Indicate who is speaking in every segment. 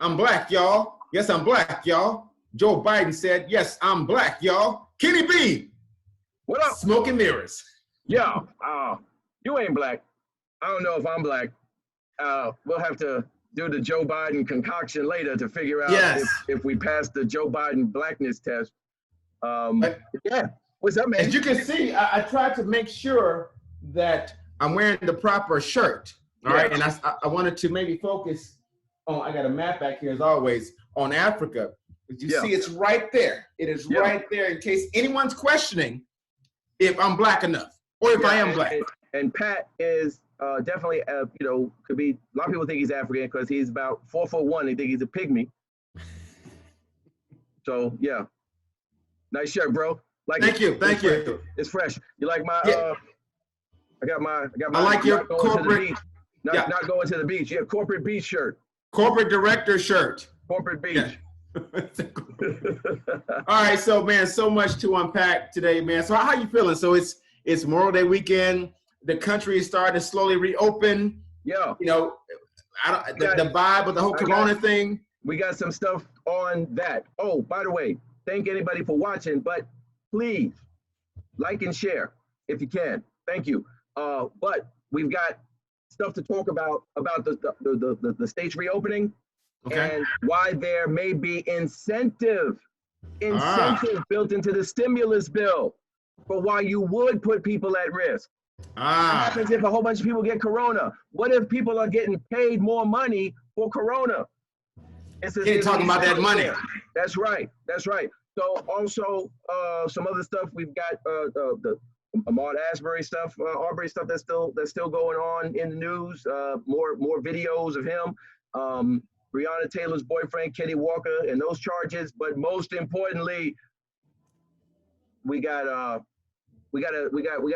Speaker 1: I'm black, y'all. Yes, I'm black, y'all. Joe Biden said, yes, I'm black, y'all. Kenny B,
Speaker 2: What up?
Speaker 1: smoke and mirrors.
Speaker 2: Yeah. You ain't black. I don't know if I'm black. We'll have to do the Joe Biden concoction later to figure out
Speaker 1: Yes.
Speaker 2: if we pass the Joe Biden blackness test.
Speaker 1: But
Speaker 2: Yeah. What's up, man?
Speaker 1: as you can see, I tried to make sure that I'm wearing the proper shirt. All right. And I wanted to maybe focus on, I got a map back here as always, on Africa. As you see, it's right there. It is right there in case anyone's questioning if I'm black enough or if I am black.
Speaker 2: And Pat is definitely, could be, a lot of people think he's African because he's about 4'1". They think he's a pygmy. So, yeah. Nice shirt, bro.
Speaker 1: Thank you.
Speaker 2: It's fresh. You like my, I got my,
Speaker 1: I like your corporate,
Speaker 2: not going to the beach. Yeah, corporate beach shirt.
Speaker 1: Corporate director shirt.
Speaker 2: Corporate beach.
Speaker 1: Yeah. All right, so man, so much to unpack today, man. So how you feeling? So it's Memorial Day weekend. The country is starting to slowly reopen.
Speaker 2: Yeah.
Speaker 1: You know, the vibe of the whole Corona thing.
Speaker 2: We got some stuff on that. Oh, by the way, thank anybody for watching, but please like and share if you can. Thank you. But we've got stuff to talk about the states reopening. Okay. And why there may be incentive built into the stimulus bill for why you would put people at risk. What happens if a whole bunch of people get corona? What if people are getting paid more money for corona?
Speaker 1: Can't talk about that money.
Speaker 2: That's right. So also some other stuff we've got the Ahmaud Arbery stuff that's still going on in the news. More videos of him. Breonna Taylor's boyfriend, Kenny Walker, and those charges. But most importantly, we got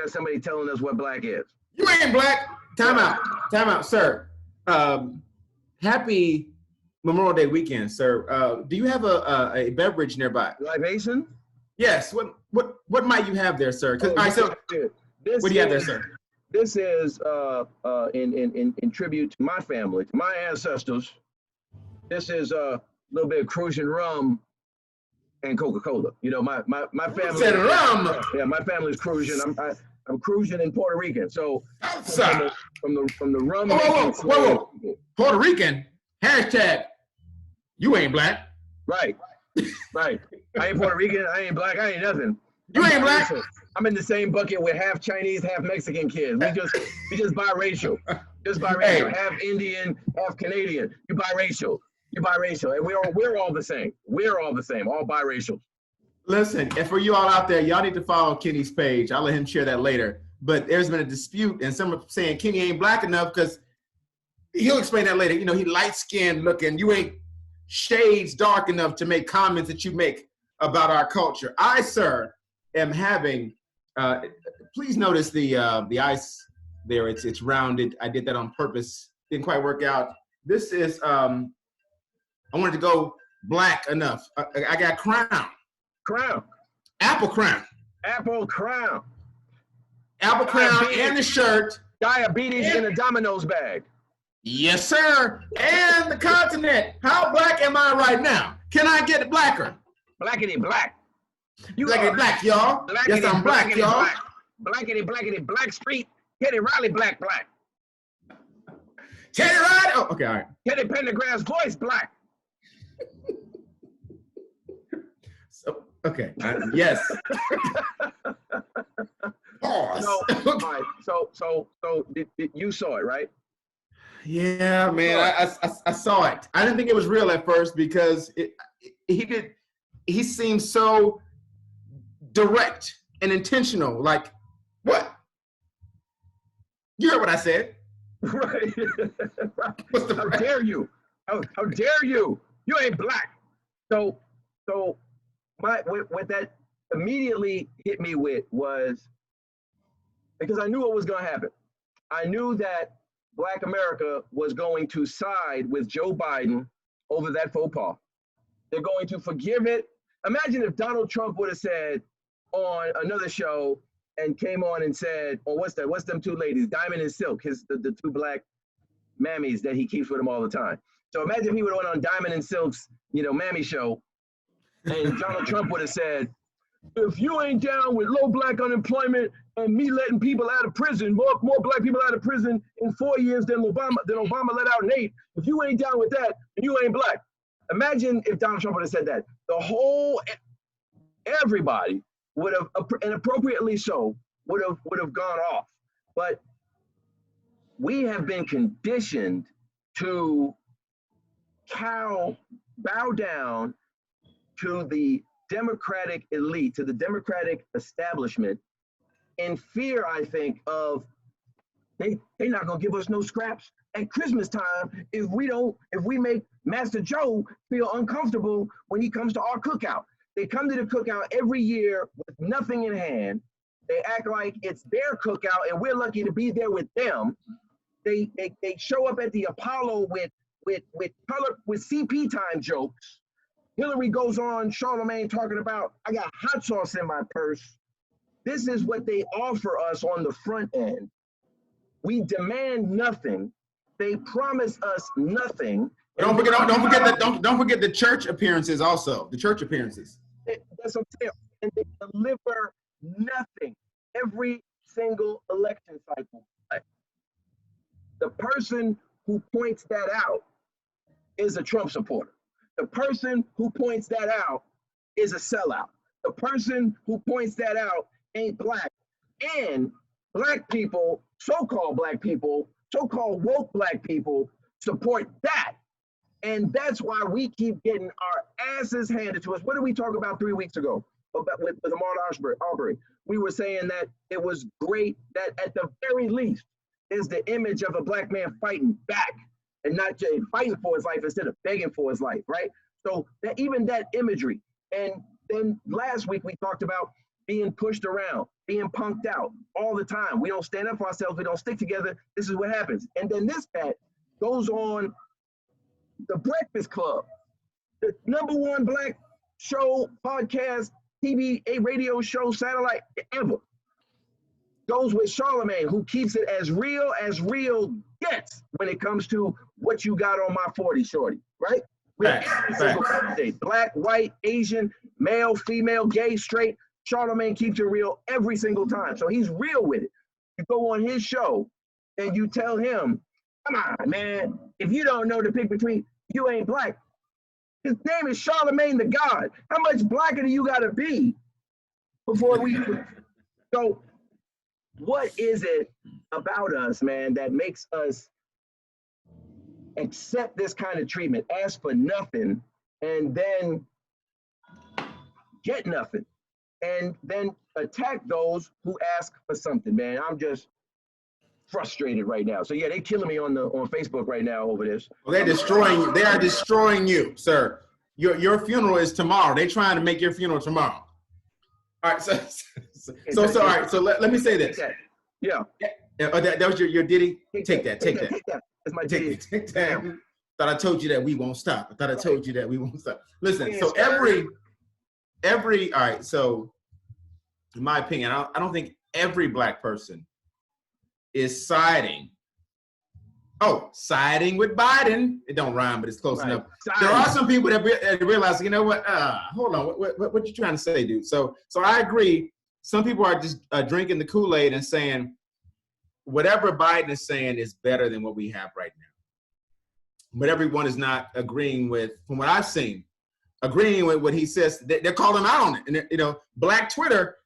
Speaker 2: somebody telling us what black is.
Speaker 1: You ain't black. Time out, sir. Happy Memorial Day weekend, sir. Do you have a beverage nearby?
Speaker 2: Libation?
Speaker 1: Yes. What might you have there, sir? All right, so what do you have there, sir?
Speaker 2: This is in tribute to my family, to my ancestors. This is a little bit of Crucian rum and Coca-Cola. You know, my family
Speaker 1: said rum.
Speaker 2: Yeah, my family's Crucian. I'm Crucian and Puerto Rican. So from the rum.
Speaker 1: Whoa. Puerto Rican. Hashtag. You ain't black.
Speaker 2: Right. I ain't Puerto Rican. I ain't black. I ain't nothing.
Speaker 1: You ain't black.
Speaker 2: I'm in the same bucket with half Chinese, half Mexican kids. We just biracial. Just biracial. Hey. Half Indian, half Canadian. You biracial. You're biracial, and we're all the same. We're all the same, all biracial.
Speaker 1: Listen, and for you all out there, y'all need to follow Kenny's page. I'll let him share that later. But there's been a dispute, and some are saying Kenny ain't black enough because he'll explain that later. You know, he light-skinned looking. You ain't shades dark enough to make comments that you make about our culture. I, sir, am having. Please notice the ice there. It's rounded. I did that on purpose. Didn't quite work out. This is. I wanted to go black enough. I got Crown. Apple Crown. And the shirt.
Speaker 2: Diabetes in a Domino's bag.
Speaker 1: Yes, sir. And the continent. How black am I right now? Can I get blacker?
Speaker 2: Blackity black.
Speaker 1: Blackity black, y'all. Yes, I'm black, y'all.
Speaker 2: Blackity black street. Teddy Riley black.
Speaker 1: Teddy Riley. Oh, okay, all right.
Speaker 2: Teddy Pendergrass voice black.
Speaker 1: So, okay. Yes. Pause.
Speaker 2: So, all right. So you saw it, right?
Speaker 1: Yeah, man. I saw it. I didn't think it was real at first because he seemed so direct and intentional. Like, what? You heard what I said.
Speaker 2: Right.
Speaker 1: What's the
Speaker 2: How dare you? How dare you? You ain't black. So what that immediately hit me with was, because I knew what was going to happen. I knew that Black America was going to side with Joe Biden over that faux pas. They're going to forgive it. Imagine if Donald Trump would have said on another show and came on and said, or what's them two ladies, Diamond and Silk, the two black mammies that he keeps with him all the time. So imagine if he would have went on Diamond and Silk's, Mammy show, and Donald Trump would have said, if you ain't down with low black unemployment and me letting people out of prison, more black people out of prison in 4 years than Obama let out in 8, if you ain't down with that, then you ain't black. Imagine if Donald Trump would have said that. Everybody would have, and appropriately so, would have gone off. But we have been conditioned to bow down to the Democratic elite, to the Democratic establishment, in fear, I think, of they're not gonna give us no scraps at Christmas time if we make Master Joe feel uncomfortable when he comes to our cookout. They come to the cookout every year with nothing in hand. They act like it's their cookout and we're lucky to be there with them. They show up at the Apollo with CP time jokes. Hillary goes on Charlemagne talking about, I got hot sauce in my purse. This is what they offer us on the front end. We demand nothing. They promise us nothing.
Speaker 1: Don't forget the church appearances also. The church appearances.
Speaker 2: That's what I'm saying. And they deliver nothing every single election cycle. The person who points that out is a Trump supporter. The person who points that out is a sellout. The person who points that out ain't black. And black people, so-called black people, so-called woke black people support that. And that's why we keep getting our asses handed to us. What did we talk about 3 weeks ago with Ahmaud Arbery? We were saying that it was great that at the very least is the image of a black man fighting back and not just fighting for his life instead of begging for his life, right? So that even that imagery. And then last week we talked about being pushed around, being punked out all the time. We don't stand up for ourselves. We don't stick together. This is what happens. And then this cat goes on The Breakfast Club, the #1 black show, podcast, TV, a radio show, satellite ever. Goes with Charlemagne, who keeps it as real gets when it comes to what you got on my 40 shorty, right? Every single candidate, black, white, Asian, male, female, gay, straight, Charlemagne keeps it real every single time. So he's real with it. You go on his show and you tell him, come on, man, if you don't know to pick between, you ain't black. His name is Charlemagne the God. How much blacker do you gotta be before we, so what is it about us, man, that makes us accept this kind of treatment, ask for nothing, and then get nothing, and then attack those who ask for something, man? I'm just frustrated right now. So yeah, they're killing me on Facebook right now over this.
Speaker 1: Well, they're destroying you. They are destroying you, sir. Your funeral is tomorrow. They're trying to make your funeral tomorrow. All right, all right. So let me say this.
Speaker 2: Yeah.
Speaker 1: That was your ditty. Take that.
Speaker 2: That's my ditty.
Speaker 1: Take that. Thought I told you that we won't stop. I thought I told you that we won't stop. Listen. So every. All right. So, in my opinion, I don't think every black person is siding with Biden. It don't rhyme, but it's close enough. There are some people that realize, you know what? Hold on. What you trying to say, dude? So I agree. Some people are just drinking the Kool-Aid and saying whatever Biden is saying is better than what we have right now. But everyone is not agreeing with, from what I've seen, agreeing with what he says. They're calling him out on it. And, Black Twitter,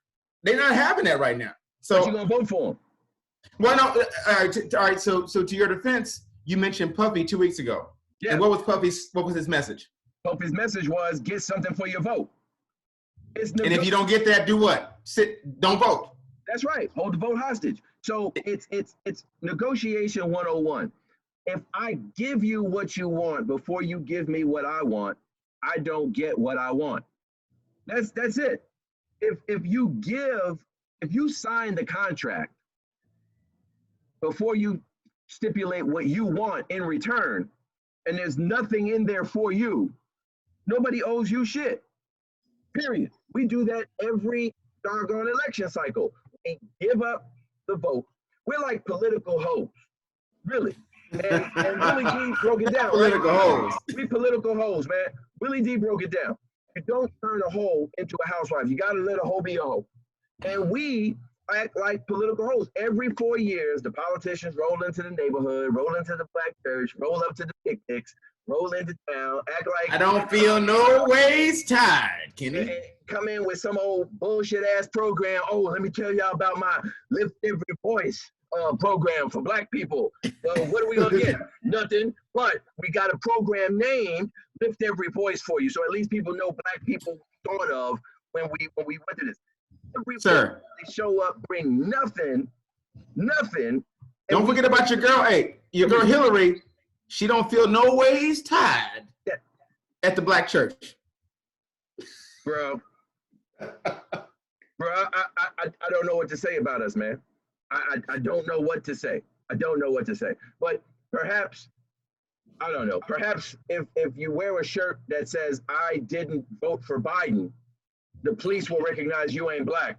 Speaker 1: they're not having that right now. So
Speaker 2: but you gonna vote for him?
Speaker 1: Well, no. All right. So to your defense, you mentioned Puffy 2 weeks ago. Yeah. And what was his message?
Speaker 2: Puffy's message was get something for your vote.
Speaker 1: And if you don't get that, do what? Don't vote.
Speaker 2: That's right. Hold the vote hostage. So it's negotiation 101. If I give you what you want before you give me what I want, I don't get what I want. That's it. If you sign the contract before you stipulate what you want in return, and there's nothing in there for you, nobody owes you shit. Period. We do that every doggone election cycle. We give up the vote. We're like political hoes, really. And Willie D broke it down.
Speaker 1: Political hoes.
Speaker 2: We political hoes, man. Willie D broke it down. You don't turn a hoe into a housewife. You got to let a hoe be a hoe. And we act like political hoes. Every 4 years, the politicians roll into the neighborhood, roll into the black church, roll up to the picnics, roll into town, act like
Speaker 1: I don't feel no ways tired, Kenny.
Speaker 2: and come in with some old bullshit ass program. Oh, let me tell y'all about my Lift Every Voice program for black people. What are we gonna get? Nothing. But we got a program named Lift Every Voice for you, so at least people know black people thought of when we went through this. Every
Speaker 1: Sir,
Speaker 2: they show up, bring nothing.
Speaker 1: don't forget about your girl. Hey, your girl Hillary. She don't feel no ways tired at the black church.
Speaker 2: Bro, I don't know what to say about us, man. I don't know what to say. I don't know what to say. But perhaps, I don't know. Perhaps if you wear a shirt that says I didn't vote for Biden, the police will recognize you ain't black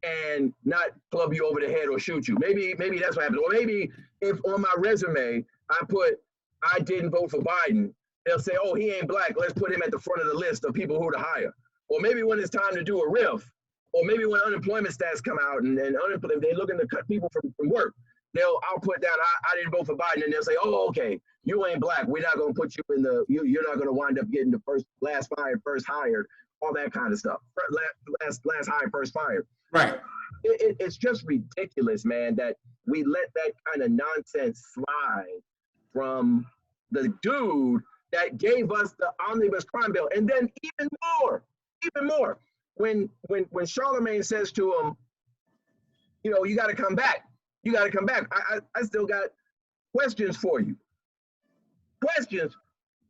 Speaker 2: and not club you over the head or shoot you. Maybe that's what happens. Or maybe if on my resume I put I didn't vote for Biden, they'll say, oh, he ain't black. Let's put him at the front of the list of people who to hire. Or maybe when it's time to do a RIF, or maybe when unemployment stats come out and they're looking to cut people from work, I'll put down I didn't vote for Biden, and they'll say, oh, okay, you ain't black. We're not gonna put you in you're not gonna wind up getting the last fired, first hired, all that kind of stuff. Last hired, first fired.
Speaker 1: Right.
Speaker 2: It's just ridiculous, man, that we let that kind of nonsense slide from the dude that gave us the omnibus crime bill. And then even more, when Charlemagne says to him, you got to come back. You got to come back. I still got questions for you. Questions.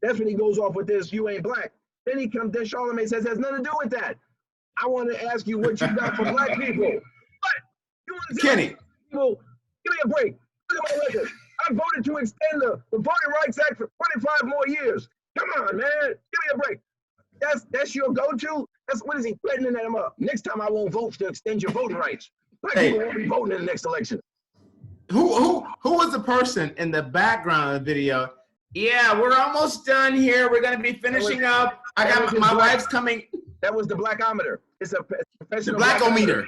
Speaker 2: That's when he goes off with this, you ain't black. Then Charlemagne says, has nothing to do with that. I want to ask you what you got for black people. What? You want to
Speaker 1: Kenny.
Speaker 2: People, give me a break. Look at my record. I voted to extend the Voting Rights Act for 25 more years. Come on, man. Give me a break. That's your go-to? What is he threatening them up? Next time I won't vote to extend your voting rights. Black people won't be voting in the next election.
Speaker 1: Who was the person in the background of the video? Yeah, we're almost done here. We're gonna be finishing up. I got my wife's coming.
Speaker 2: That was the blackometer. It's a professional
Speaker 1: blackometer.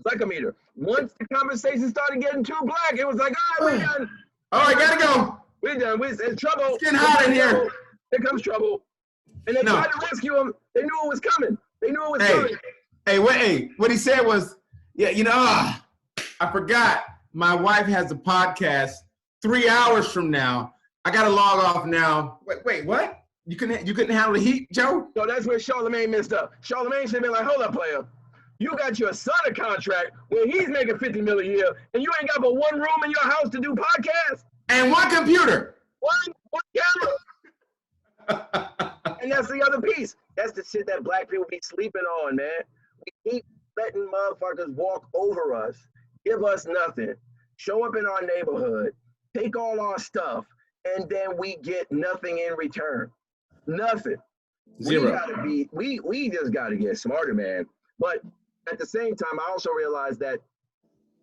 Speaker 2: Blackometer. Once the conversation started getting too black, it was like, all right, we're done.
Speaker 1: All right, gotta go.
Speaker 2: We're done. It's trouble.
Speaker 1: It's getting hot in here.
Speaker 2: Here comes trouble. And they tried to rescue him. They knew it was coming.
Speaker 1: Hey, what he said was, I forgot my wife has a podcast 3 hours from now. I gotta log off now. Wait, what? You couldn't handle the heat, Joe?
Speaker 2: So that's where Charlemagne messed up. Charlemagne should have been like, hold up, player. You got your son a contract where he's making $50 million a year, and you ain't got but one room in your house to do podcasts?
Speaker 1: And one computer.
Speaker 2: One camera. And that's the other piece. That's the shit that black people be sleeping on, man. We keep letting motherfuckers walk over us, give us nothing, show up in our neighborhood, take all our stuff, and then we get nothing in return. Nothing.
Speaker 1: Zero.
Speaker 2: We just gotta get smarter, man. But at the same time, I also realize that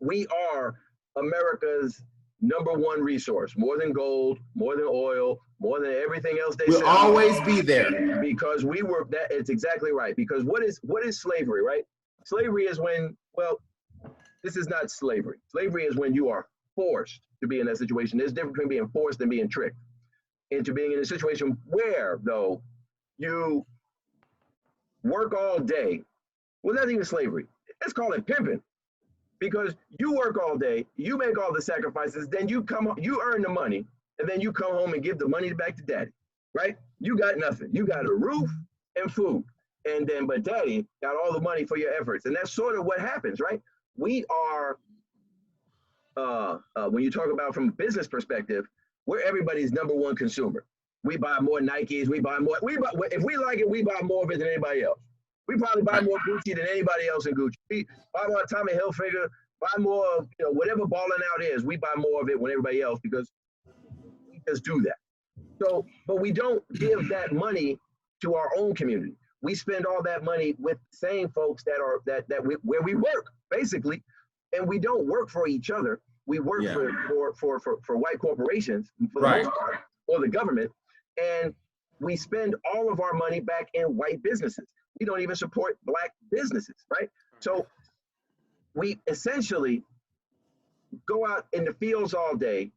Speaker 2: we are America's #1 resource, more than gold, more than oil, more than everything else they
Speaker 1: We'll always be there.
Speaker 2: Because we were that. It's exactly right. Because what is slavery, right? Slavery is when, this is not slavery. Slavery is when you are forced to be in that situation. There's a difference between being forced and being tricked into being in a situation where, though, you work all day. Well, that's even slavery. Let's call it pimping. Because you work all day, you make all the sacrifices, then you earn the money, and then you come home and give the money back to daddy, right? You got nothing. You got a roof and food. But daddy got all the money for your efforts. And that's sort of what happens, right? We are, when you talk about from a business perspective, we're everybody's #1 consumer. We buy more Nikes, if we like it, we buy more of it than anybody else. We probably buy more Gucci than anybody else in Gucci. We buy more Tommy Hilfiger, buy more of, whatever balling out is, we buy more of it than everybody else because we just do that. So, but we don't give that money to our own community. We spend all that money with the same folks where we work, basically, and we don't work for each other. We work
Speaker 1: Yeah.
Speaker 2: for white corporations for the
Speaker 1: Right.
Speaker 2: most part, or the government, and we spend all of our money back in white businesses. We don't even support black businesses, right? So we essentially go out in the fields all day,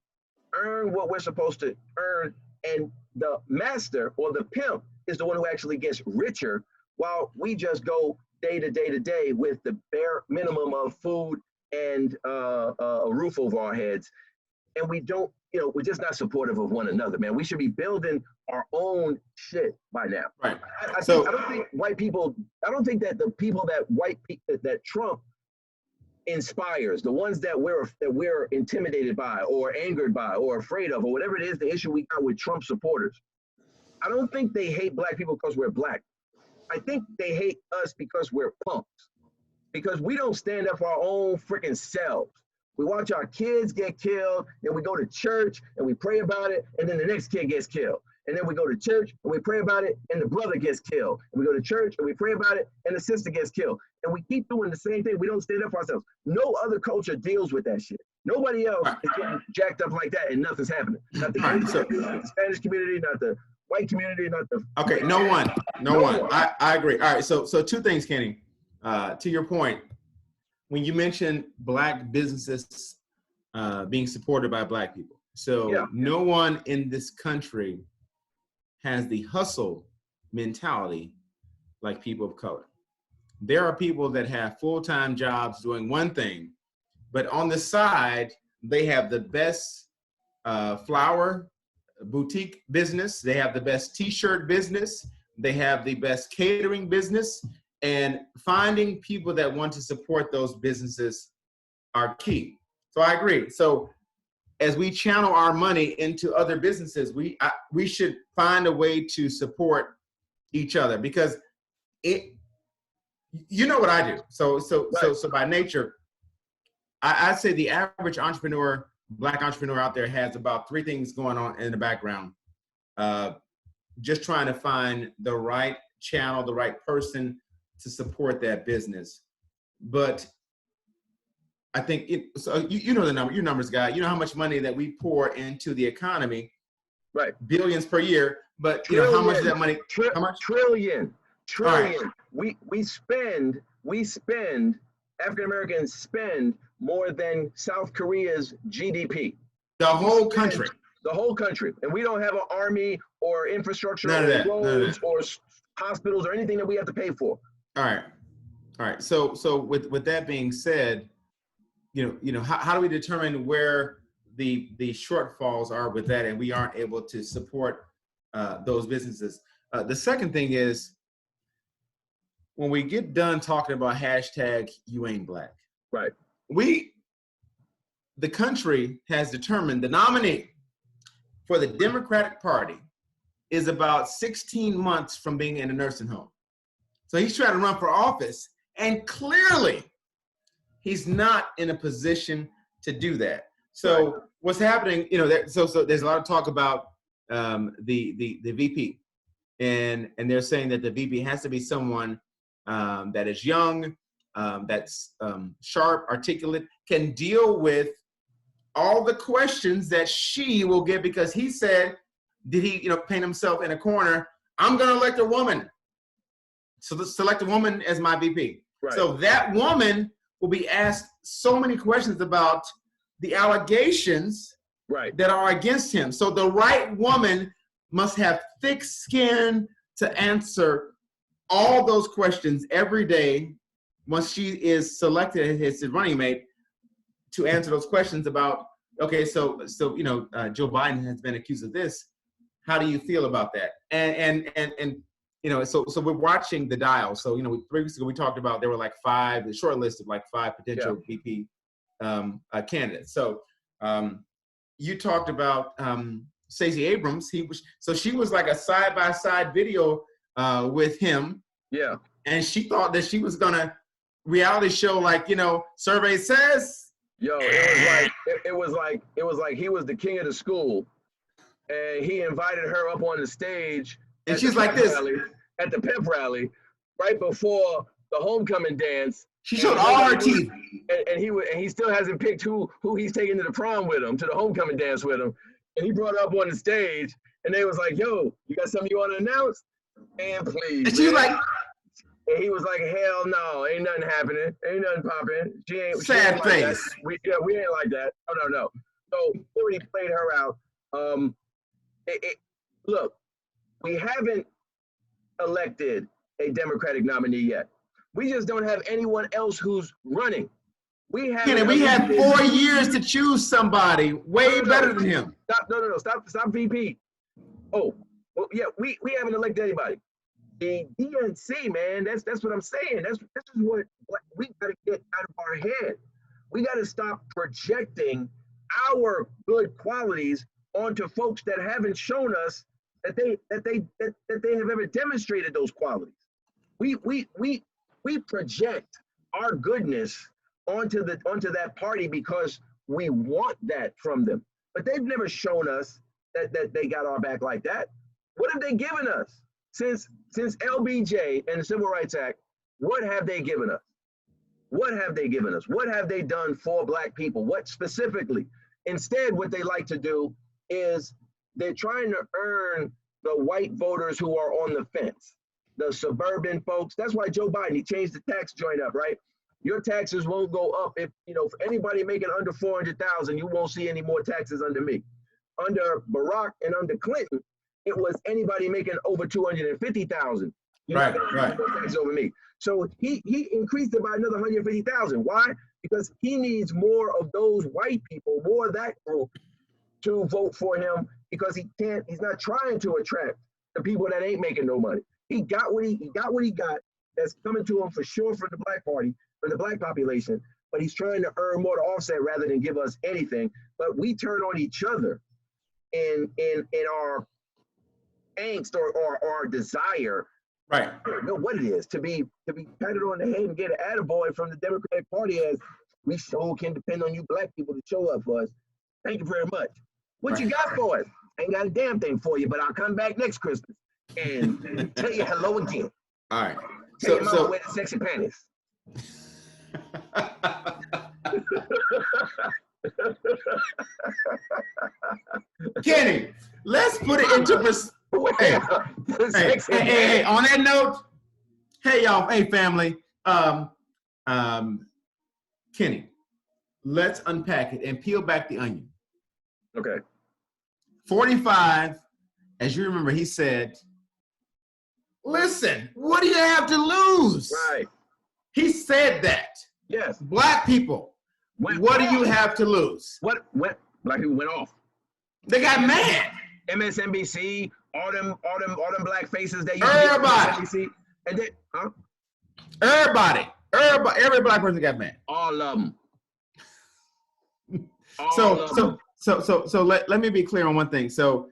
Speaker 2: earn what we're supposed to earn, and the master or the pimp is the one who actually gets richer, while we just go day to day to day with the bare minimum of food and a roof over our heads. And we don't, we're just not supportive of one another, man. We should be building our own shit by now.
Speaker 1: Right.
Speaker 2: I don't think white people, I don't think that the people that Trump inspires, the ones that we're intimidated by or angered by or afraid of, or whatever it is, the issue we got with Trump supporters, I don't think they hate black people because we're black. I think they hate us because we're punks, because we don't stand up for our own freaking selves. We watch our kids get killed, then we go to church and we pray about it, and then the next kid gets killed. And then we go to church and we pray about it, and the brother gets killed. And we go to church and we pray about it, and the sister gets killed. And we keep doing the same thing. We don't stand up for ourselves. No other culture deals with that shit. Nobody else is getting jacked up like that, and nothing's happening. Not the, not the Spanish community, not the white community, not the...
Speaker 1: Okay, no one. I agree. All right, so two things, Kenny. To your point, when you mentioned black businesses being supported by black people. So no one in this country has the hustle mentality like people of color. There are people that have full-time jobs doing one thing, but on the side, they have the best flower boutique business. They have the best t-shirt business. They have the best catering business, and finding people that want to support those businesses are key. So I agree. So as we channel our money into other businesses, we should find a way to support each other, because you know what I do. So by nature, I'd say the average entrepreneur, black entrepreneur out there, has about 3 things going on in the background. Just trying to find the right channel, the right person to support that business. But I think you know the number, your numbers guy, you know how much money that we pour into the economy,
Speaker 2: right?
Speaker 1: Billions per year, but you know how much of that money? How much?
Speaker 2: Trillion.
Speaker 1: Right.
Speaker 2: We spend, African Americans spend more than South Korea's GDP.
Speaker 1: The whole country.
Speaker 2: The whole country. And we don't have an army or infrastructure
Speaker 1: or
Speaker 2: roads or hospitals or anything that we have to pay for.
Speaker 1: All right. So with that being said, you know, how do we determine where the shortfalls are with that, and we aren't able to support those businesses? The second thing is, when we get done talking about hashtag you ain't black,
Speaker 2: right?
Speaker 1: The country has determined the nominee for the Democratic Party is about 16 months from being in a nursing home. So he's trying to run for office, and clearly he's not in a position to do that. So what's happening, you know, so there's a lot of talk about the VP, and they're saying that the VP has to be someone that is young, that's sharp, articulate, can deal with all the questions that she will get, because he said, did he, paint himself in a corner? I'm going to elect a woman. So let's select a woman as my VP.
Speaker 2: Right.
Speaker 1: So that woman will be asked so many questions about the allegations that are against him. So the right woman must have thick skin to answer all those questions every day once she is selected as his running mate, to answer those questions about, okay, so Joe Biden has been accused of this. How do you feel about that? And so we're watching the dial. So 3 weeks ago we talked about there were like 5, the short list of like 5 potential VP candidates. So you talked about Stacey Abrams. She was like a side-by-side video with him.
Speaker 2: Yeah.
Speaker 1: And she thought that she was gonna reality show, like, survey says.
Speaker 2: Yo, it was like he was the king of the school, and he invited her up on the stage,
Speaker 1: and she's like this
Speaker 2: at the pep rally, right before the homecoming dance,
Speaker 1: She showed all her teeth.
Speaker 2: And he still hasn't picked who he's taking to the prom with him, to the homecoming dance with him. And he brought up on the stage, and they was like, "Yo, you got something you want to announce?" And please.
Speaker 1: And she was like,
Speaker 2: and he was like, "Hell no, ain't nothing happening, ain't nothing popping. She ain't
Speaker 1: sad
Speaker 2: like
Speaker 1: face.
Speaker 2: that. We ain't like that. No. So he already played her out. Look, we haven't elected a Democratic nominee yet. We just don't have anyone else who's running. We had
Speaker 1: 4 years to choose somebody way better than him.
Speaker 2: Stop VP. Oh, well, yeah, we haven't elected anybody. The DNC, man, that's what I'm saying. This is what we got to get out of our head. We got to stop projecting our good qualities onto folks that haven't shown us that they have ever demonstrated those qualities. We project our goodness onto that party because we want that from them. But they've never shown us that they got our back like that. What have they given us? Since LBJ and the Civil Rights Act, what have they given us? What have they given us? What have they done for Black people? What specifically? Instead, what they like to do is they're trying to earn the white voters who are on the fence, the suburban folks. That's why Joe Biden, he changed the tax joint up, right? Your taxes won't go up if, for anybody making under 400,000, you won't see any more taxes under me. Under Barack and under Clinton, it was anybody making over 250,000.
Speaker 1: Right.
Speaker 2: Taxes over me. So he increased it by another 150,000. Why? Because he needs more of those white people, more of that group, to vote for him, because he's not trying to attract the people that ain't making no money. He got what he got that's coming to him for sure from the Black party, from the Black population, but he's trying to earn more to offset rather than give us anything. But we turn on each other in our angst or our desire.
Speaker 1: Right.
Speaker 2: I don't know what it is to be patted on the head and get an attaboy from the Democratic Party as we sure can depend on you Black people to show up for us. Thank you very much. What you got for us? Ain't got a damn thing for you, but I'll come back next Christmas and tell you hello again.
Speaker 1: All right.
Speaker 2: Tell your mama wear the sexy panties.
Speaker 1: Kenny, let's put it into perspective. Hey, on that note, hey y'all, hey family, Kenny, let's unpack it and peel back the onion.
Speaker 2: Okay.
Speaker 1: 45, as you remember, he said, listen, what do you have to lose?
Speaker 2: Right.
Speaker 1: He said that.
Speaker 2: Yes.
Speaker 1: Black people, what do you have to lose?
Speaker 2: What Black people went off?
Speaker 1: They got mad.
Speaker 2: MSNBC, all them black faces that you
Speaker 1: everybody.
Speaker 2: MSNBC, and then, huh?
Speaker 1: Every Black person got mad.
Speaker 2: All of them.
Speaker 1: So let me be clear on one thing. So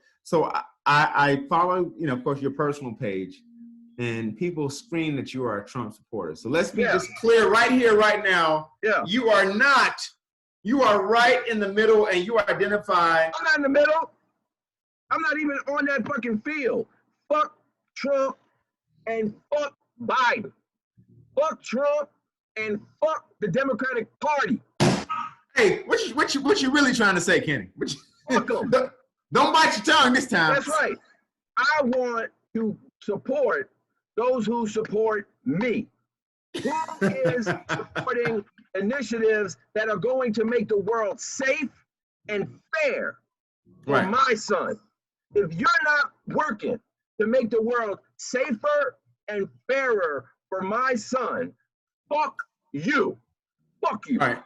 Speaker 1: I follow, of course, your personal page, and people scream that you are a Trump supporter. So let's be just clear right here, right now.
Speaker 2: Yeah.
Speaker 1: You are not. You are right in the middle, and you identify.
Speaker 2: I'm not in the middle. I'm not even on that fucking field. Fuck Trump and fuck Biden. Fuck Trump and fuck the Democratic Party.
Speaker 1: Hey, what you really trying to say, Kenny?
Speaker 2: Fuck them.
Speaker 1: Don't bite your tongue this time.
Speaker 2: That's right. I want to support those who support me. Who is supporting initiatives that are going to make the world safe and fair for my son? If you're not working to make the world safer and fairer for my son, fuck you. Fuck you.
Speaker 1: All right.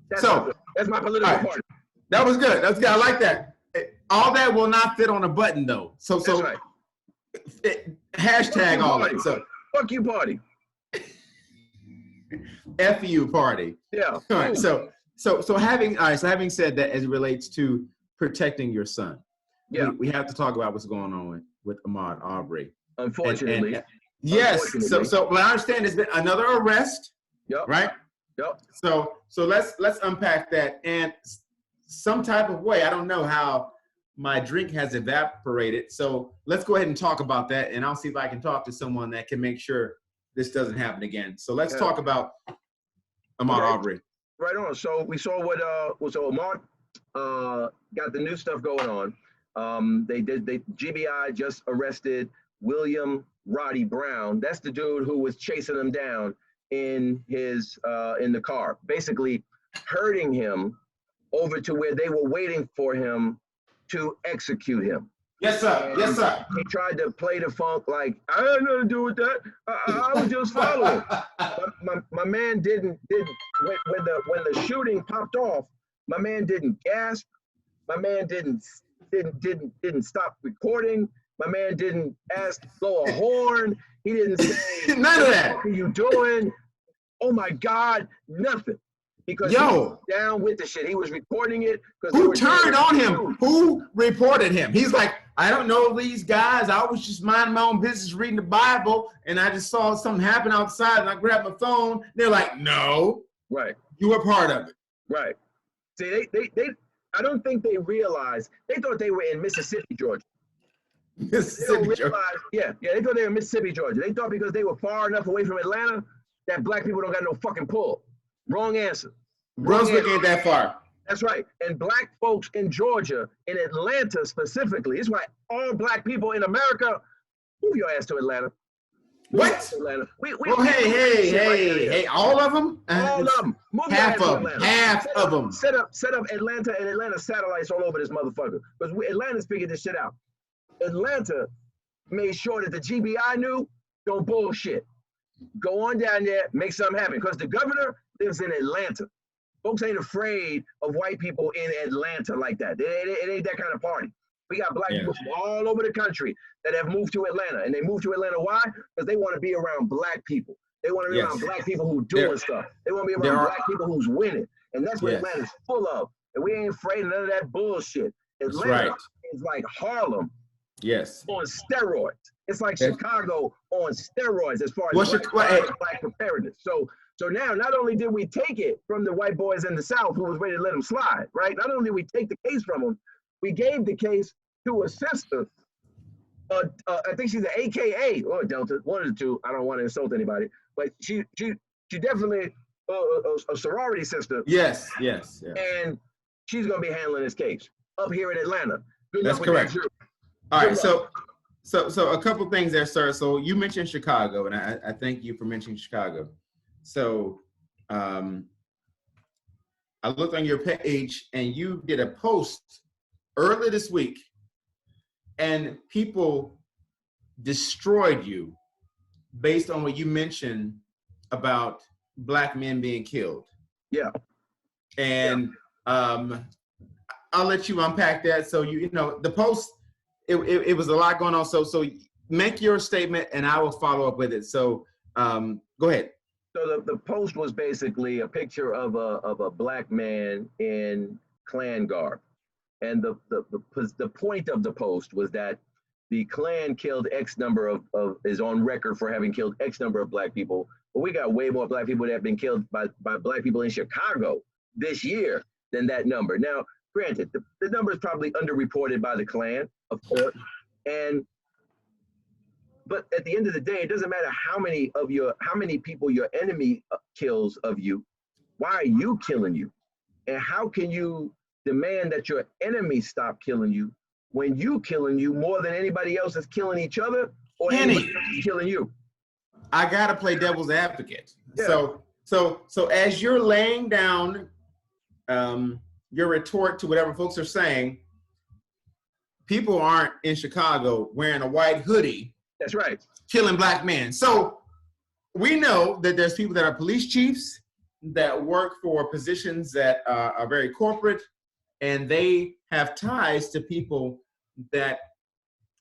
Speaker 2: That's my political party.
Speaker 1: That was good. That's good. I like that. All that will not fit on a button, though. So
Speaker 2: right.
Speaker 1: Hashtag all that. So
Speaker 2: fuck you party.
Speaker 1: F you party.
Speaker 2: Yeah.
Speaker 1: All right. So having said that, as it relates to protecting your son, we have to talk about what's going on with Ahmaud Arbery.
Speaker 2: Unfortunately.
Speaker 1: Yes. So but I understand there's been another arrest.
Speaker 2: Yep.
Speaker 1: Right.
Speaker 2: Yep.
Speaker 1: So let's unpack that, and some type of way. I don't know how my drink has evaporated. So let's go ahead and talk about that, and I'll see if I can talk to someone that can make sure this doesn't happen again. So let's talk about Ahmaud
Speaker 2: Okay.
Speaker 1: Arbery.
Speaker 2: Right on. So we saw what Ahmaud got the new stuff going on. They GBI just arrested William Roddy Brown. That's the dude who was chasing him down in the car, basically herding him over to where they were waiting for him to execute him.
Speaker 1: Yes, sir. Yes, sir.
Speaker 2: He tried to play the funk like, I had nothing to do with that. I was just following. My man didn't when the shooting popped off, my man didn't gasp. My man didn't stop recording. My man didn't blow a horn. He didn't say,
Speaker 1: none of that.
Speaker 2: What are you doing? Oh my God, nothing. Because he was down with the shit. He was recording it.
Speaker 1: Who turned on him? Who reported him? He's like, I don't know these guys. I was just minding my own business, reading the Bible, and I just saw something happen outside, and I grabbed my phone. They're like, no.
Speaker 2: Right.
Speaker 1: You were part of it.
Speaker 2: Right. See, they I don't think they realized. They thought they were in Mississippi, Georgia.
Speaker 1: Mississippi, Georgia.
Speaker 2: Yeah, they thought they were in Mississippi, Georgia. They thought because they were far enough away from Atlanta that black people don't got no fucking pull. Wrong answer.
Speaker 1: Brunswick ain't that far.
Speaker 2: That's right. And black folks in Georgia, in Atlanta specifically, it's why all black people in America, move your ass to Atlanta.
Speaker 1: What?
Speaker 2: Atlanta.
Speaker 1: Hey, all of them?
Speaker 2: All of them.
Speaker 1: Half of them.
Speaker 2: Set up Atlanta and Atlanta satellites all over this motherfucker. Because Atlanta's figured this shit out. Atlanta made sure that the GBI knew, don't bullshit. Go on down there, make something happen. Because the governor lives in Atlanta. Folks ain't afraid of white people in Atlanta like that. It ain't that kind of party. We got black people from all over the country that have moved to Atlanta. And they moved to Atlanta, why? Because they want to be around black people. They want to be around black people who doing stuff. They want to be around black people who's winning. And that's what Atlanta's full of. And we ain't afraid of none of that bullshit. Atlanta is like Harlem on steroids. It's like Chicago on steroids as far as black preparedness. So now, not only did we take it from the white boys in the South who was ready to let them slide, right? Not only did we take the case from them, we gave the case to a sister. I think she's an AKA or Delta, one of the two. I don't want to insult anybody, but she definitely a sorority sister.
Speaker 1: Yes.
Speaker 2: And she's going to be handling this case up here in Atlanta.
Speaker 1: That's correct. All right, so a couple things there, sir. So you mentioned Chicago, and I thank you for mentioning Chicago. So I looked on your page, and you did a post earlier this week, and people destroyed you based on what you mentioned about black men being killed. Yeah. And I'll let you unpack that. So you know the post, it was a lot going on. So make your statement, and I will follow up with it. So go ahead.
Speaker 2: So the post was basically a picture of a black man in Klan garb. And the point of the post was that the Klan killed X number of is on record for having killed X number of black people. But we got way more black people that have been killed by black people in Chicago this year than that number. Now, granted, the number is probably underreported by the Klan, of course. But at the end of the day, it doesn't matter how many people your enemy kills of you. Why are you killing you? And how can you demand that your enemy stop killing you when you killing you more than anybody else is killing each other or anybody else is killing you?
Speaker 1: I gotta play devil's advocate. Yeah. So as you're laying down your retort to whatever folks are saying, people aren't in Chicago wearing a white hoodie.
Speaker 2: That's right.
Speaker 1: Killing black men. So we know that there's people that are police chiefs that work for positions that are very corporate, and they have ties to people that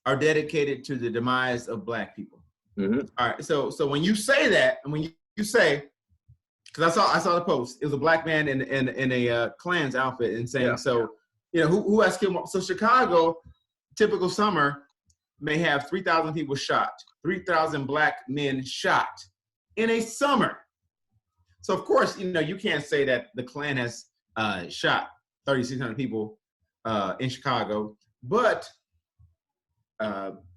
Speaker 1: are dedicated to the demise of black people. Mm-hmm. All right. So when you say that, and when you say, because I saw the post, it was a black man in a Klan's outfit and saying, so you know who has killed more? So Chicago, typical summer, may have 3,000 people shot, 3,000 black men shot in a summer. So of course, you know, you can't say that the Klan has shot 3,600 people in Chicago, but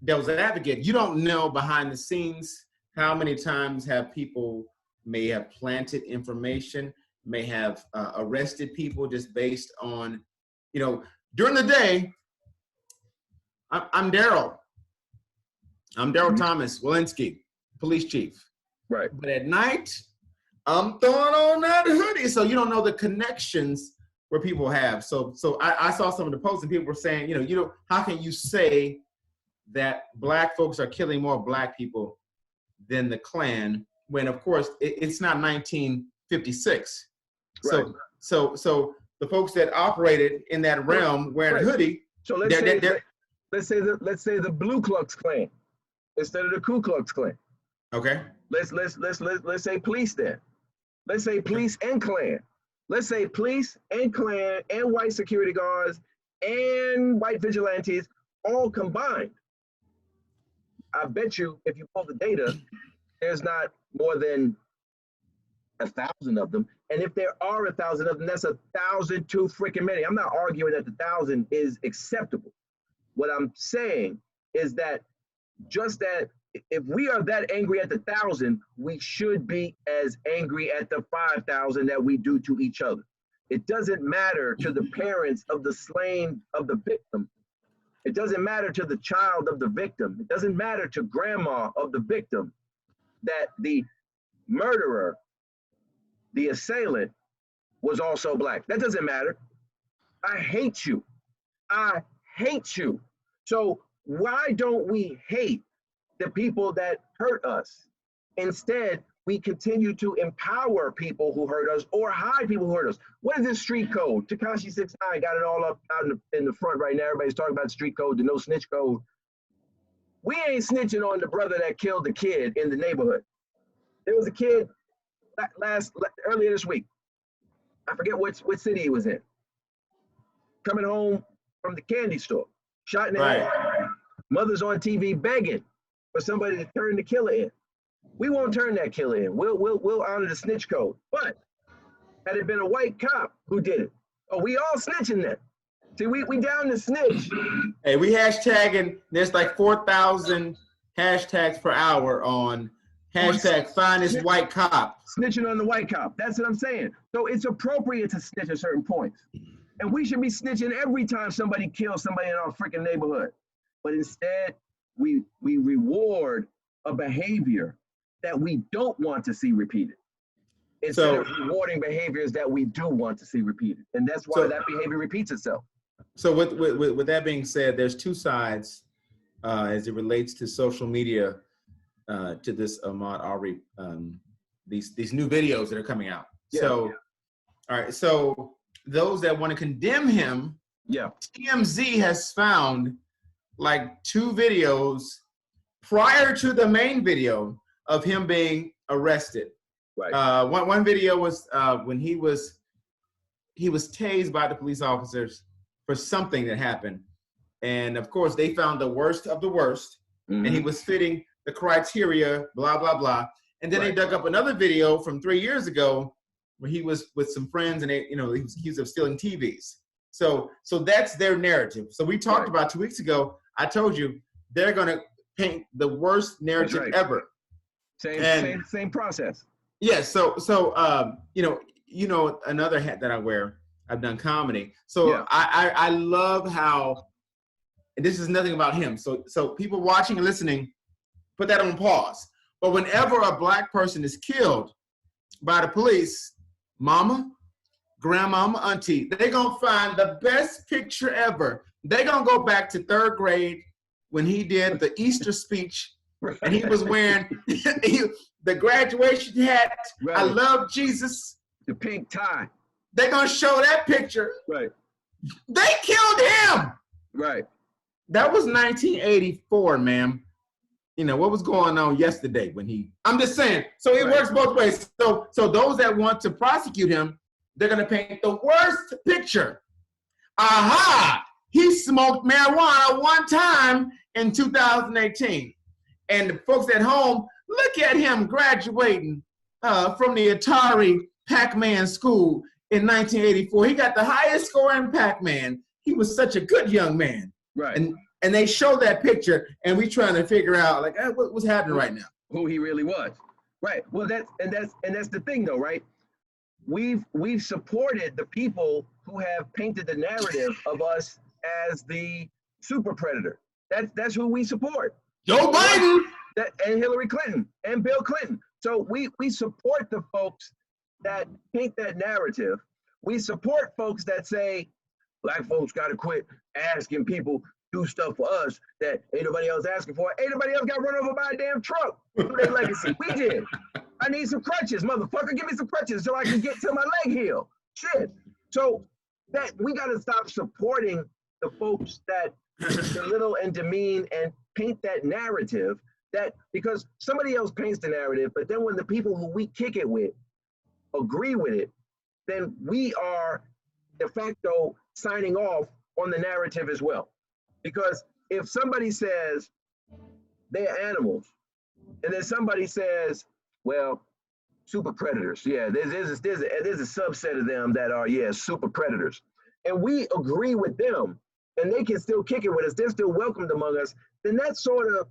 Speaker 1: devil's advocate, you don't know behind the scenes how many times have people may have planted information, may have arrested people just based on, during the day, I'm Daryl. I'm Daryl Thomas Walensky, police chief.
Speaker 2: Right.
Speaker 1: But at night, I'm throwing on that hoodie. So you don't know the connections where people have. So I saw some of the posts and people were saying, how can you say that black folks are killing more black people than the Klan when, of course, it's not 1956.
Speaker 2: Right.
Speaker 1: So the folks that operated in that realm wearing a hoodie.
Speaker 2: So let's say the Blue Klux Klan instead of the Ku Klux Klan.
Speaker 1: Okay.
Speaker 2: Let's say police then. Let's say police and Klan. Let's say police and Klan and white security guards and white vigilantes all combined. I bet you if you pull the data, there's not more than 1,000 of them. And if there are 1,000 of them, that's 1,000 too freaking many. I'm not arguing that the 1,000 is acceptable. What I'm saying is that just that if we are that angry at the 1,000, we should be as angry at the 5,000 that we do to each other. It doesn't matter to the parents of the slain of the victim. It doesn't matter to the child of the victim. It doesn't matter to grandma of the victim that the murderer, the assailant, was also black. That doesn't matter. I hate you. I hate you. So why don't we hate the people that hurt us? Instead, we continue to empower people who hurt us or hide people who hurt us. What is this street code? Tekashi 69 got it all up out in the front right now. Everybody's talking about the street code, the no snitch code. We ain't snitching on the brother that killed the kid in the neighborhood. There was a kid earlier this week. I forget what city he was in. Coming home from the candy store, shot in the head. Mother's on TV begging for somebody to turn the killer in. We won't turn that killer in. We'll honor the snitch code. But had it been a white cop who did it, we all snitching then. See, we down to snitch.
Speaker 1: Hey, we hashtagging. There's like 4,000 hashtags per hour on hashtag find this white cop.
Speaker 2: Snitching on the white cop. That's what I'm saying. So it's appropriate to snitch at certain points. And we should be snitching every time somebody kills somebody in our freaking neighborhood. But instead, we reward a behavior that we don't want to see repeated instead of rewarding behaviors that we do want to see repeated. And that's why that behavior repeats itself. So
Speaker 1: with that being said, there's two sides as it relates to social media to this Ahmaud Arbery, these new videos that are coming out.
Speaker 2: Yeah.
Speaker 1: So, all right. So those that want to condemn him, TMZ has found like 2 videos prior to the main video of him being arrested.
Speaker 2: Right.
Speaker 1: One video was when he was tased by the police officers for something that happened, and of course they found the worst of the worst, and he was fitting the criteria, blah blah blah. And then they dug up another video from 3 years ago where he was with some friends, and he was accused of stealing TVs. So that's their narrative. So we talked about 2 weeks ago. I told you they're going to paint the worst narrative ever.
Speaker 2: Same process.
Speaker 1: Yes. Yeah, so another hat that I wear, I've done comedy. So I love how, and this is nothing about him. So people watching and listening, put that on pause. But whenever a black person is killed by the police, mama, grandmama, auntie, they're going to find the best picture ever. They're going to go back to 3rd grade when he did the Easter speech, and he was wearing the graduation hat. Right. I love Jesus.
Speaker 2: The pink tie.
Speaker 1: They're going to show that picture.
Speaker 2: Right.
Speaker 1: They killed him.
Speaker 2: Right.
Speaker 1: That was 1984, ma'am. What was going on yesterday when I'm just saying. So it works both ways. So those that want to prosecute him, they're going to paint the worst picture. Aha! He smoked marijuana one time in 2018. And the folks at home, look at him graduating from the Atari Pac-Man school in 1984. He got the highest score in Pac-Man. He was such a good young man.
Speaker 2: Right.
Speaker 1: And they show that picture, and we trying to figure out, like, what's happening right now?
Speaker 2: Who he really was. Right. Well, that's the thing, though, right? We've supported the people who have painted the narrative of us as the super predator. That's who we support.
Speaker 1: Joe Biden.
Speaker 2: And Hillary Clinton and Bill Clinton. So we support the folks that paint that narrative. We support folks that say black folks got to quit asking people do stuff for us that ain't nobody else asking for. Ain't nobody else got run over by a damn truck through their legacy. We did. I need some crutches, motherfucker. Give me some crutches so I can get till my leg heal. Shit. So that we got to stop supporting the folks that belittle and demean and paint that narrative, that because somebody else paints the narrative, but then when the people who we kick it with agree with it, then we are de facto signing off on the narrative as well. Because if somebody says they're animals, and then somebody says, well, super predators, yeah, there's a subset of them that are, yeah, super predators, and we agree with them, and they can still kick it with us, they're still welcomed among us, then that sort of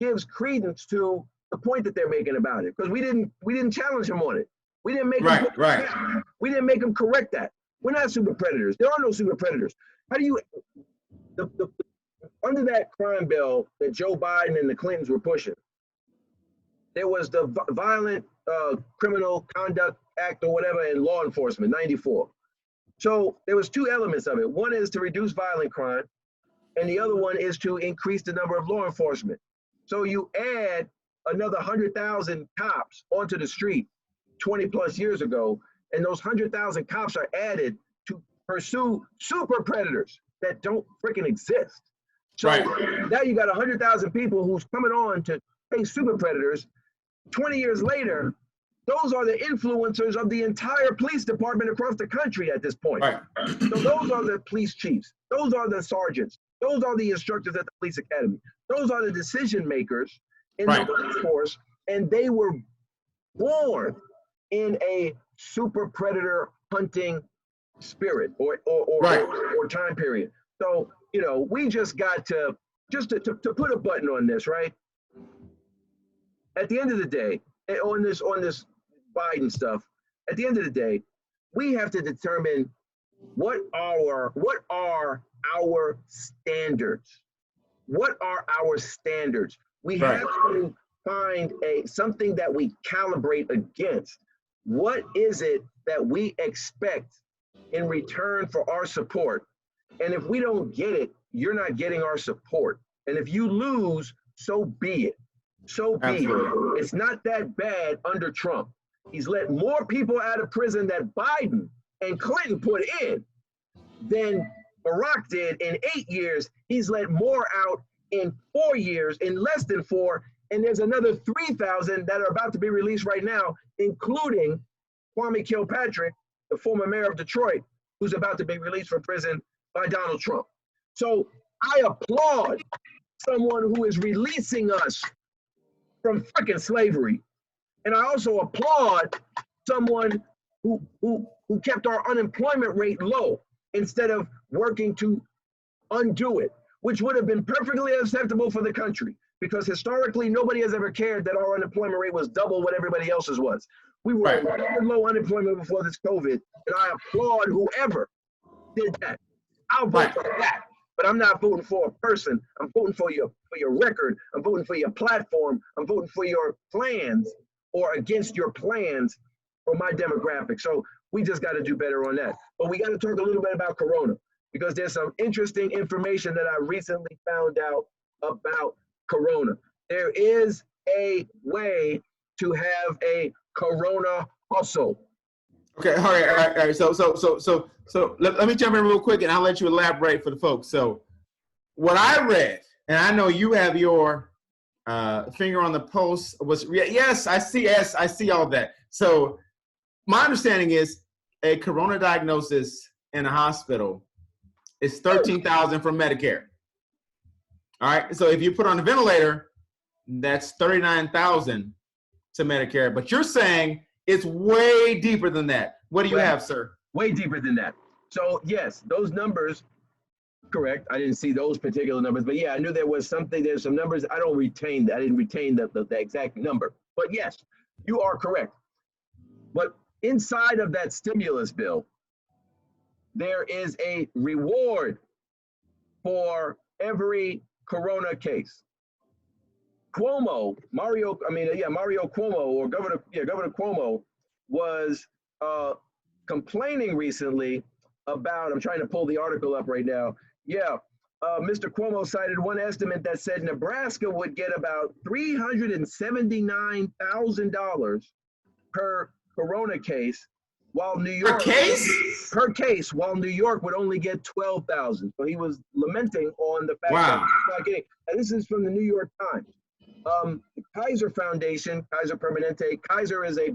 Speaker 2: gives credence to the point that they're making about it, because we didn't challenge them on it. We didn't make them, we didn't make them correct that. We're not super predators. There are no super predators. How do you under that crime bill that Joe Biden and the Clintons were pushing, there was the Violent Criminal Conduct Act or whatever in law enforcement, 94. So there was two elements of it. One is to reduce violent crime, and the other one is to increase the number of law enforcement. So you add another 100,000 cops onto the street 20 plus years ago, and those 100,000 cops are added to pursue super predators that don't freaking exist. So now you got 100,000 people who's coming on to face super predators. 20 years later, those are the influencers of the entire police department across the country at this point. So those are the police chiefs. Those are the sergeants. Those are the instructors at the police academy. Those are the decision makers in the police force, and they were born in a super predator hunting spirit or time period. So, you know, we just got to put a button on this, right? At the end of the day, on this Biden stuff, at the end of the day, we have to determine what are our standards. What are our standards? We have to find something that we calibrate against. What is it that we expect in return for our support? And if we don't get it, you're not getting our support. And if you lose, so be it. So be it. It's not that bad under Trump. He's let more people out of prison that Biden and Clinton put in than Barack did in 8 years. He's let more out in 4 years, in less than 4. And there's another 3,000 that are about to be released right now, including Kwame Kilpatrick, the former mayor of Detroit, who's about to be released from prison by Donald Trump. So I applaud someone who is releasing us from freaking slavery. And I also applaud someone who kept our unemployment rate low instead of working to undo it, which would have been perfectly acceptable for the country, because historically nobody has ever cared that our unemployment rate was double what everybody else's was. We were at low unemployment before this COVID, and I applaud whoever did that. I'll vote for that, but I'm not voting for a person. I'm voting for your record. I'm voting for your platform. I'm voting for your plans or against your plans for my demographic. So we just got to do better on that. But we got to talk a little bit about Corona, because there's some interesting information that I recently found out about Corona. There is a way to have a Corona hustle.
Speaker 1: Okay, all right. So let me jump in real quick, and I'll let you elaborate for the folks. So what I read, and I know you have your finger on the pulse, was yes, I see all that. So my understanding is a Corona diagnosis in a hospital is $13,000 from Medicare. All right, so if you put on a ventilator, that's $39,000 to Medicare. But you're saying it's way deeper than that. What do you have, sir?
Speaker 2: Way deeper than that. So yes, those numbers, correct. I didn't see those particular numbers, but yeah, I knew there was something. There's some numbers. I didn't retain the exact number. But yes, You are correct. But inside of that stimulus bill, there is a reward for every corona case. Mario Cuomo, or Governor Cuomo was complaining recently about, I'm trying to pull the article up right now. Yeah, Mr. Cuomo cited one estimate that said Nebraska would get about $379,000 per corona case, while New York per case, while New York would only get 12,000. So he was lamenting on the fact that he's not getting. And this is from the New York Times. The Kaiser Foundation, Kaiser Permanente. Kaiser is a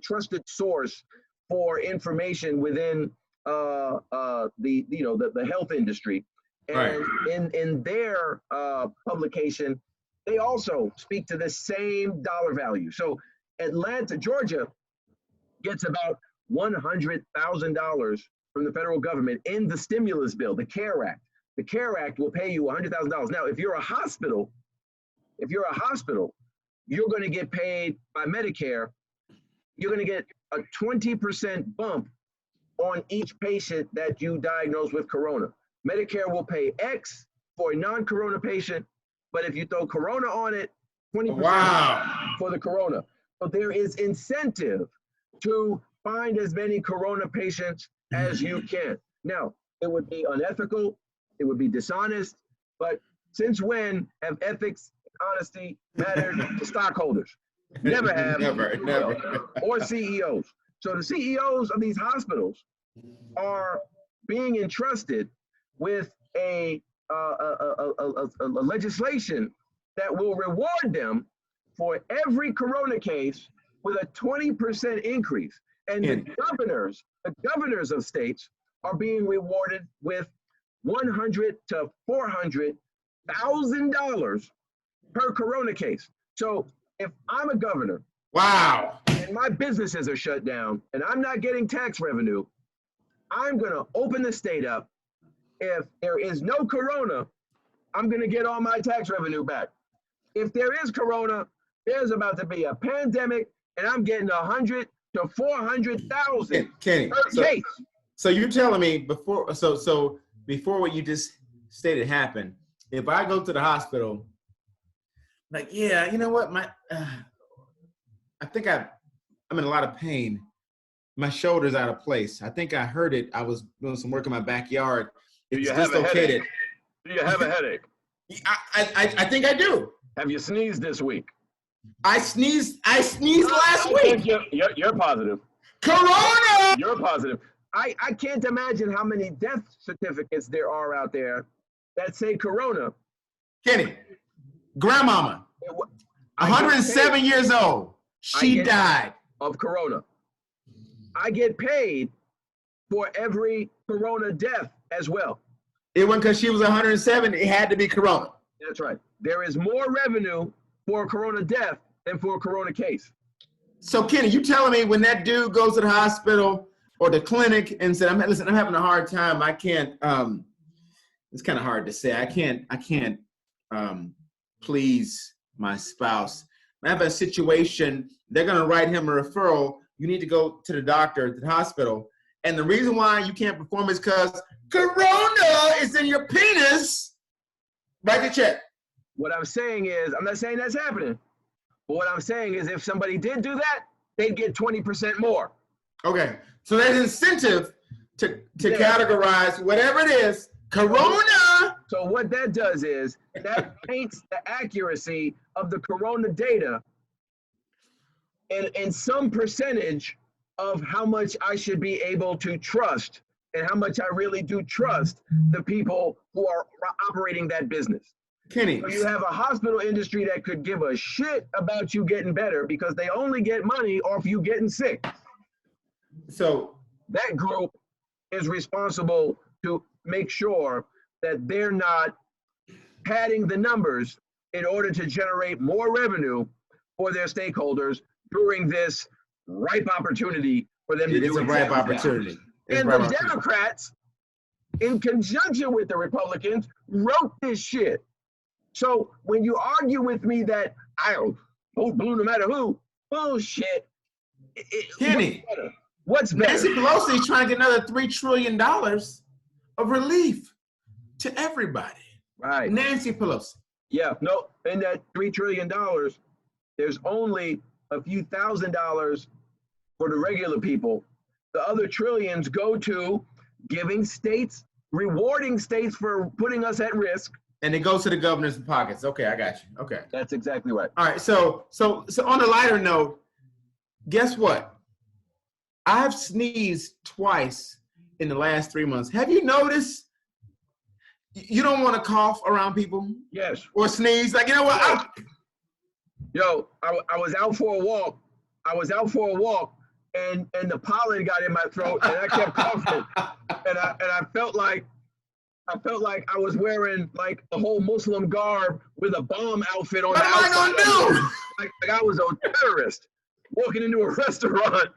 Speaker 2: trusted source for information within the health industry. And in their publication, they also speak to the same dollar value. So Atlanta, Georgia gets about $100,000 from the federal government in the stimulus bill, the CARE Act. The CARE Act will pay you $100,000. Now, if you're a hospital, you're going to get paid by Medicare. You're going to get a 20% bump on each patient that you diagnose with corona. Medicare will pay X for a non-corona patient, but if you throw corona on it, 20% for the corona. So there is incentive to find as many corona patients as you can. Now, it would be unethical, it would be dishonest, but since when have ethics and honesty mattered to stockholders? Never have.
Speaker 1: Never.
Speaker 2: Or CEOs. So the CEOs of these hospitals are being entrusted with a legislation that will reward them for every corona case with a 20% increase. And the governors of states are being rewarded with $100,000 to $400,000 per corona case. So if I'm a governor, and my businesses are shut down and I'm not getting tax revenue, I'm gonna open the state up. If there is no corona, I'm gonna get all my tax revenue back. If there is corona, there's about to be a pandemic, and I'm getting 100 to 400,000
Speaker 1: Kenny,
Speaker 2: per case.
Speaker 1: So you're telling me before what you just stated happened, if I go to the hospital, like, yeah, you know what, I think I'm in a lot of pain. My shoulder's out of place. I think I hurt it. I was doing some work in my backyard. It's dislocated.
Speaker 2: Do you have a headache?
Speaker 1: I think I do.
Speaker 2: Have you sneezed this week?
Speaker 1: I sneezed last week.
Speaker 2: You're positive.
Speaker 1: Corona!
Speaker 2: You're positive. I can't imagine how many death certificates there are out there that say corona.
Speaker 1: Kenny, grandmama, 107 years old. She died
Speaker 2: of corona. I get paid for every corona death as well.
Speaker 1: It wasn't because she was 107, it had to be corona.
Speaker 2: That's right. There is more revenue for a corona death than for a corona case.
Speaker 1: So Kenny, you telling me when that dude goes to the hospital or the clinic and said, I'm having a hard time, I can't, it's kind of hard to say, I can't please my spouse. I have a situation, they're gonna write him a referral, you need to go to the doctor, to the hospital. And the reason why you can't perform is because corona is in your penis. Write the check.
Speaker 2: What I'm saying is, I'm not saying that's happening, but what I'm saying is if somebody did do that, they'd get 20% more.
Speaker 1: Okay, so there's incentive to categorize whatever it is, corona.
Speaker 2: So what that does is, that paints the accuracy of the corona data and some percentage of how much I should be able to trust and how much I really do trust the people who are operating that business.
Speaker 1: Kenny.
Speaker 2: So you have a hospital industry that could give a shit about you getting better because they only get money off you getting sick.
Speaker 1: So
Speaker 2: that group is responsible to make sure that they're not padding the numbers in order to generate more revenue for their stakeholders during this ripe opportunity for them to do
Speaker 1: a ripe opportunity.
Speaker 2: And the Democrats, in conjunction with the Republicans, wrote this shit. So when you argue with me that I don't vote blue no matter who, Bullshit.
Speaker 1: Kenny,
Speaker 2: What's better?
Speaker 1: Nancy Pelosi is trying to get another $3 trillion of relief to everybody.
Speaker 2: Right.
Speaker 1: Nancy Pelosi.
Speaker 2: Yeah, no, in that $3 trillion, there's only a few $1,000s for the regular people. The other trillions go to giving states, rewarding states for putting us at risk.
Speaker 1: And it goes to the governor's pockets. Okay, I got you. Okay.
Speaker 2: That's exactly right.
Speaker 1: All right. So on a lighter note, guess what? I've sneezed twice in the last 3 months. Have you noticed? You don't want to cough around people?
Speaker 2: Yes.
Speaker 1: Or sneeze. Like, you know what?
Speaker 2: Yo, I was out for a walk. And the pollen got in my throat and I kept coughing. And I felt like I was wearing like a whole Muslim garb with a bomb outfit on.
Speaker 1: What am I gonna do?
Speaker 2: Like I was a terrorist walking into a restaurant.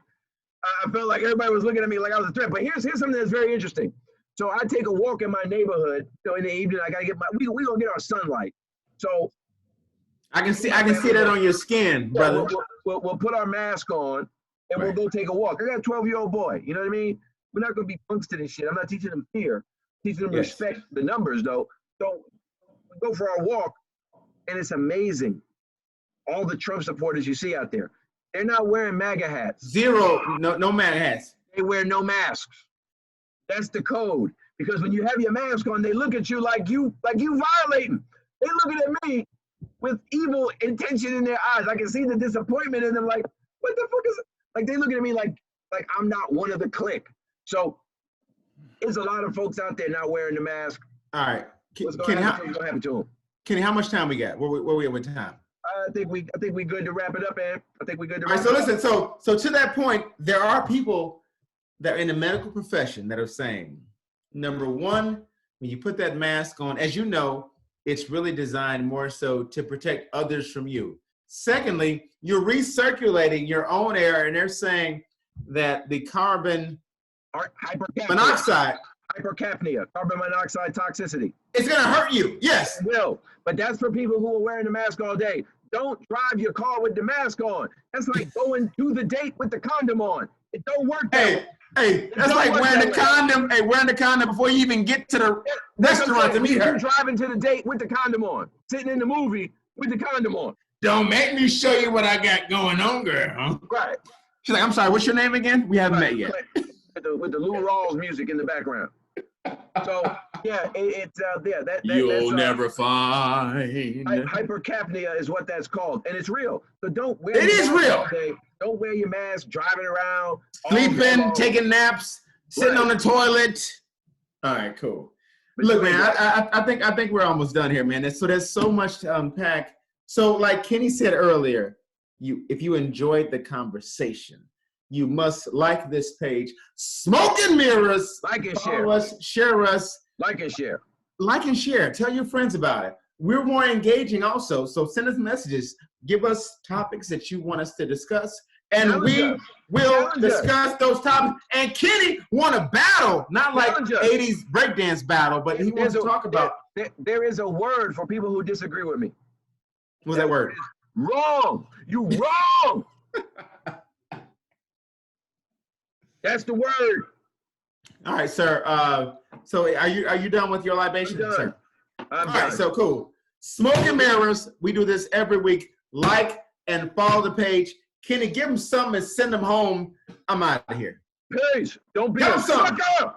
Speaker 2: I felt like everybody was looking at me like I was a threat. But here's something that's very interesting. So I take a walk in my neighborhood. So in the evening, I gotta get we gonna get our sunlight. So
Speaker 1: I can see that on your skin, brother.
Speaker 2: We'll put our mask on and we'll go take a walk. I got a 12-year-old boy. You know what I mean? We're not gonna be punks to this shit. I'm not teaching them fear. Teaching them respect the numbers though. So we go for our walk, and it's amazing. All the Trump supporters you see out there, they're not wearing MAGA hats.
Speaker 1: Zero, no MAGA hats.
Speaker 2: They wear no masks. That's the code. Because when you have your mask on, they look at you like you violating. They looking at me with evil intention in their eyes. I can see the disappointment in them. Like, what the fuck is it? Like they looking at me like I'm not one of the clique. So there's a lot of folks out there not wearing the mask.
Speaker 1: All right,
Speaker 2: What's going to happen to them?
Speaker 1: Kenny, how much time we got? Where we at with time?
Speaker 2: I think we good to wrap it up, man. I think we good to
Speaker 1: All right,
Speaker 2: wrap
Speaker 1: so
Speaker 2: it up.
Speaker 1: listen, so to that point, there are people that are in the medical profession that are saying, number one, when you put that mask on, as you know, it's really designed more so to protect others from you. Secondly, you're recirculating your own air, and they're saying that the carbon monoxide,
Speaker 2: hypercapnia, carbon monoxide toxicity.
Speaker 1: It's gonna hurt you. Yes.
Speaker 2: It will. But that's for people who are wearing the mask all day. Don't drive your car with the mask on. That's like going to the date with the condom on. It don't work that way.
Speaker 1: Hey, that's like wearing the condom. Hey, wearing the condom before you even get to the restaurant to meet her.
Speaker 2: You're driving to the date with the condom on, sitting in the movie with the condom on.
Speaker 1: Don't make me show you what I got going on, girl.
Speaker 2: Right.
Speaker 1: She's like, I'm sorry, what's your name again? We haven't met yet.
Speaker 2: With the Lou Rawls music in the background. So yeah, it's
Speaker 1: You'll never find.
Speaker 2: Hypercapnia is what that's called, and it's real. So don't wear.
Speaker 1: It is real.
Speaker 2: All day. Don't wear your mask driving around,
Speaker 1: sleeping, taking naps, sitting on the toilet. All right, cool. Look, man, I think we're almost done here, man. So there's so much to unpack. So, like Kenny said earlier, if you enjoyed the conversation, you must like this page. Smoke and Mirrors.
Speaker 2: Like and
Speaker 1: share us, share us.
Speaker 2: Like and share.
Speaker 1: Like and share. Tell your friends about it. We're more engaging also. So send us messages. Give us topics that you want us to discuss. And we will discuss those topics. And Kenny won a battle, not like 80s breakdance battle, but he wants to talk about.
Speaker 2: There is a word for people who disagree with me.
Speaker 1: What's that word?
Speaker 2: Wrong. You wrong. That's the word.
Speaker 1: All right, sir. So are you done with your libation, sir?
Speaker 2: All
Speaker 1: right, so cool. Smoke and Mirrors. We do this every week. Like and follow the page. Kenny, give them some and send them home. I'm out of here.
Speaker 2: Peace. Don't be
Speaker 1: a
Speaker 2: sucker.